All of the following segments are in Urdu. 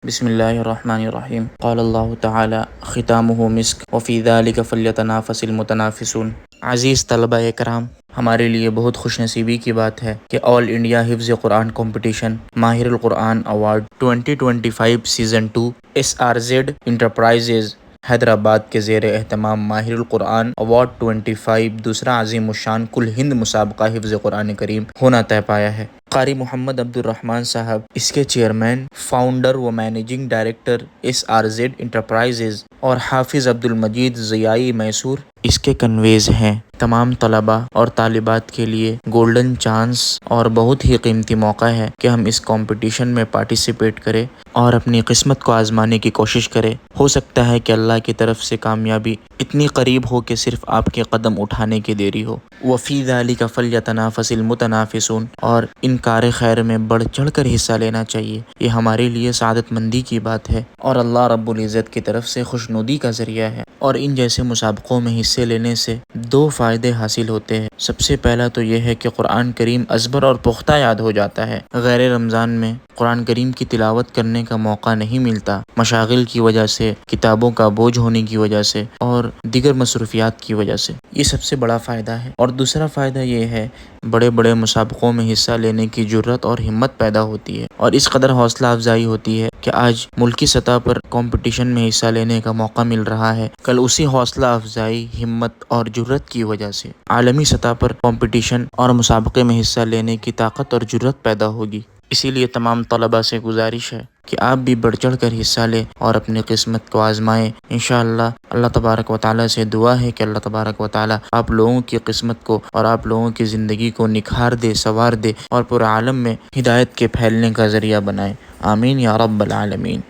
بسم اللہ الرحمن الرحیم قال اللہ تعالی ختامہ مسک وفی ذلک فلیتنافس المتنافسون۔ عزیز طلبہ اکرام، ہمارے لیے بہت خوش نصیبی کی بات ہے کہ آل انڈیا حفظ قرآن کمپٹیشن ماہر القرآن award 2025 season 2 SRZ enterprises Hyderabad کے زیر اہتمام ماہر القرآن ایوارڈ 25 دوسرا عظیم الشان کل ہند مسابقہ حفظ قرآن کریم ہونا طے پایا ہے۔ قاری محمد عبد الرحمن صاحب اس کے چیئرمین، فاؤنڈر و مینیجنگ ڈائریکٹر SRZ انٹرپرائزز اور حافظ عبد المجید ضیائی میسور اس کے کنویز ہیں۔ تمام طلباء اور طالبات کے لیے گولڈن چانس اور بہت ہی قیمتی موقع ہے کہ ہم اس کمپٹیشن میں پارٹیسپیٹ کریں اور اپنی قسمت کو آزمانے کی کوشش کریں۔ ہو سکتا ہے کہ اللہ کی طرف سے کامیابی اتنی قریب ہو کہ صرف آپ کے قدم اٹھانے کی دیری ہو۔ وفی ذلک فلیتنافس المتنافسون، اور ان کار خیر میں بڑھ چڑھ کر حصہ لینا چاہیے۔ یہ ہمارے لیے سعادت مندی کی بات ہے اور اللہ رب العزت کی طرف سے خوشنودی کا ذریعہ ہے۔ اور ان جیسے مسابقوں میں حصے لینے سے دو فائدے حاصل ہوتے ہیں۔ سب سے پہلا تو یہ ہے کہ قرآن کریم ازبر اور پختہ یاد ہو جاتا ہے۔ غیر رمضان میں قرآن کریم کی تلاوت کرنے کا موقع نہیں ملتا، مشاغل کی وجہ سے، کتابوں کا بوجھ ہونے کی وجہ سے اور دیگر مصروفیات کی وجہ سے۔ یہ سب سے بڑا فائدہ ہے۔ اور دوسرا فائدہ یہ ہے، بڑے بڑے مسابقوں میں حصہ لینے کی جرت اور ہمت پیدا ہوتی ہے اور اس قدر حوصلہ افزائی ہوتی ہے کہ آج ملکی سطح پر کمپٹیشن میں حصہ لینے کا موقع مل رہا ہے، کل اسی حوصلہ افزائی، ہمت اور جرت کی وجہ سے عالمی سطح پر کمپٹیشن اور مسابقے میں حصہ لینے کی طاقت اور جرت پیدا ہوگی۔ اسی لیے تمام طلباء سے گزارش ہے کہ آپ بھی بڑھ چڑھ کر حصہ لیں اور اپنی قسمت کو آزمائیں۔ انشاءاللہ اللہ تبارک و تعالیٰ سے دعا ہے کہ اللہ تبارک و تعالیٰ آپ لوگوں کی قسمت کو اور آپ لوگوں کی زندگی کو نکھار دے، سنوار دے اور پورے عالم میں ہدایت کے پھیلنے کا ذریعہ بنائے۔ آمین یا رب العالمین۔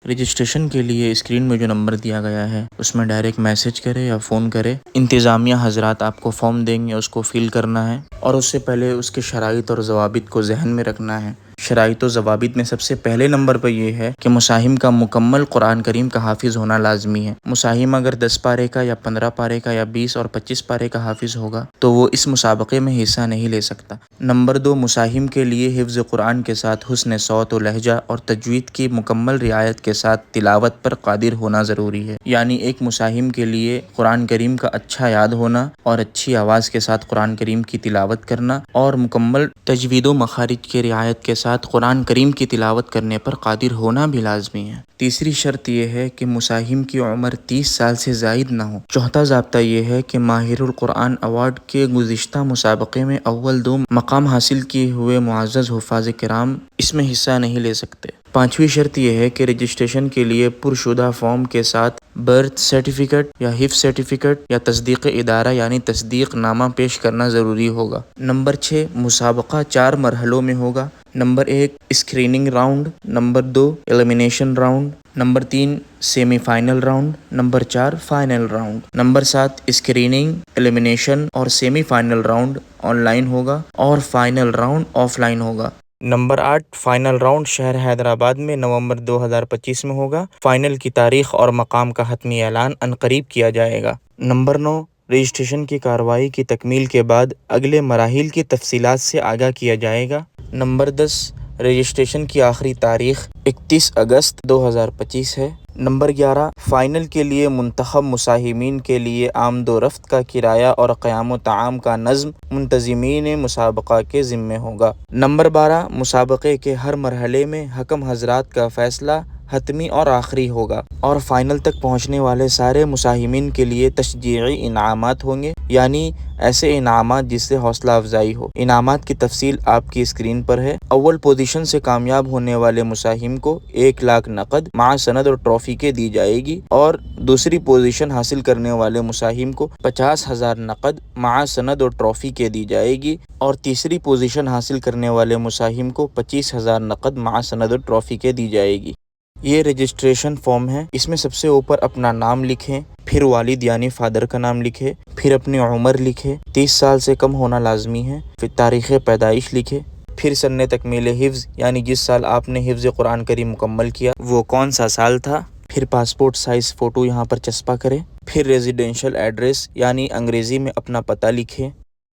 رجسٹریشن کے لیے اسکرین میں جو نمبر دیا گیا ہے اس میں ڈائریکٹ میسج کرے یا فون کرے۔ انتظامیہ حضرات آپ کو فارم دیں گے، اس کو فل کرنا ہے اور اس سے پہلے اس کے شرائط اور ضوابط کو ذہن میں رکھنا ہے۔ شرائط و ضوابط میں سب سے پہلے نمبر پہ یہ ہے کہ مساہم کا مکمل قرآن کریم کا حافظ ہونا لازمی ہے۔ مساہم اگر 10 پارے کا یا 15 پارے کا یا 20 اور 25 پارے کا حافظ ہوگا تو وہ اس مسابقے میں حصہ نہیں لے سکتا۔ نمبر 2، مساہم کے لیے حفظ قرآن کے ساتھ حسن صوت و لہجہ اور تجوید کی مکمل رعایت کے ساتھ تلاوت پر قادر ہونا ضروری ہے۔ یعنی ایک مساہم کے لیے قرآن کریم کا اچھا یاد ہونا اور اچھی آواز کے ساتھ قرآن کریم کی تلاوت کرنا اور مکمل تجوید و مخارج کی رعایت کے ساتھ قرآن کریم کی تلاوت کرنے پر قادر ہونا بھی لازمی ہے۔ تیسری شرط یہ ہے کہ مساہم کی عمر 30 سال سے زائد نہ ہو۔ چوتھا ضابطہ یہ ہے کہ ماہر القرآن ایوارڈ کے گزشتہ مسابقے میں اول 2 مقام حاصل کیے ہوئے معزز حفاظ کرام اس میں حصہ نہیں لے سکتے۔ پانچویں شرط یہ ہے کہ رجسٹریشن کے لیے پرشدہ فارم کے ساتھ برتھ سرٹیفکیٹ یا حفظ سرٹیفکیٹ یا تصدیق ادارہ یعنی تصدیق نامہ پیش کرنا ضروری ہوگا۔ نمبر 6، مسابقہ 4 مرحلوں میں ہوگا۔ Number 1، screening round, number 2، elimination round, number 3، semifinal round, number 4، final round. Number 7، screening, elimination اور semifinal round online ہوگا اور فائنل راؤنڈ آف لائن ہوگا۔ نمبر 8، فائنل راؤنڈ شہر حیدرآباد میں نومبر 2025 میں ہوگا۔ فائنل کی تاریخ اور مقام کا حتمی اعلان عنقریب کیا جائے گا۔ نمبر 9، رجسٹریشن کی کارروائی کی تکمیل کے بعد اگلے مراحل کی تفصیلات سے آگاہ کیا جائے گا۔ نمبر 10، رجسٹریشن کی آخری تاریخ 31 اگست 2025 ہے۔ نمبر 11، فائنل کے لیے منتخب مساہمین کے لیے آمد و رفت کا کرایہ اور قیام و طعام کا نظم منتظمین مسابقہ کے ذمہ ہوگا۔ نمبر 12، مسابقے کے ہر مرحلے میں حکم حضرات کا فیصلہ حتمی اور آخری ہوگا اور فائنل تک پہنچنے والے سارے مساہمین کے لیے تشجیعی انعامات ہوں گے، یعنی ایسے انعامات جس سے حوصلہ افزائی ہو۔ انعامات کی تفصیل آپ کی اسکرین پر ہے۔ اول پوزیشن سے کامیاب ہونے والے مساہم کو 1 لاکھ نقد مع سند اور ٹرافی کے دی جائے گی اور دوسری پوزیشن حاصل کرنے والے مساہم کو 50,000 نقد مع سند اور ٹرافی کے دی جائے گی اور تیسری پوزیشن حاصل کرنے والے مساہم کو 25,000 نقد مع سند اور ٹرافی کے دی جائے گی۔ یہ رجسٹریشن فارم ہے، اس میں سب سے اوپر اپنا نام لکھیں، پھر والد یعنی فادر کا نام لکھیں، پھر اپنی عمر لکھیں، 30 سال سے کم ہونا لازمی ہے، پھر تاریخ پیدائش لکھیں، پھر سن تکمیل حفظ یعنی جس سال آپ نے حفظ قرآن کریم مکمل کیا وہ کون سا سال تھا، پھر پاسپورٹ سائز فوٹو یہاں پر چسپاں کریں، پھر ریزیڈینشل ایڈریس یعنی انگریزی میں اپنا پتہ لکھیں،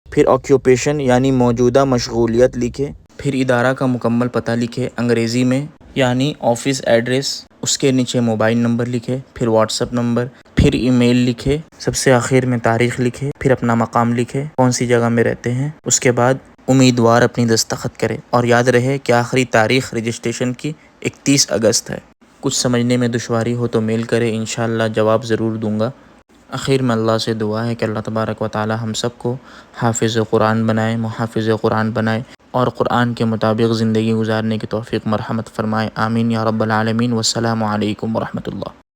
پھر آکیوپیشن یعنی موجودہ مشغولیت لکھیں، پھر ادارہ کا مکمل پتہ لکھیں انگریزی میں یعنی آفس ایڈریس، اس کے نیچے موبائل نمبر لکھے، پھر واٹس ایپ نمبر، پھر ای میل لکھے، سب سے آخر میں تاریخ لکھے، پھر اپنا مقام لکھے، کون سی جگہ میں رہتے ہیں، اس کے بعد امیدوار اپنی دستخط کرے، اور یاد رہے کہ آخری تاریخ رجسٹریشن کی 31 اگست ہے۔ کچھ سمجھنے میں دشواری ہو تو میل کرے، انشاءاللہ جواب ضرور دوں گا۔ آخر میں اللہ سے دعا ہے کہ اللہ تبارک و تعالی ہم سب کو حافظ قرآن بنائے، محافظ قرآن بنائے، اور قرآن کے مطابق زندگی گزارنے کی توفیق مرحمت فرمائے، آمین یا رب العالمین۔ والسلام علیکم ورحمۃ اللہ۔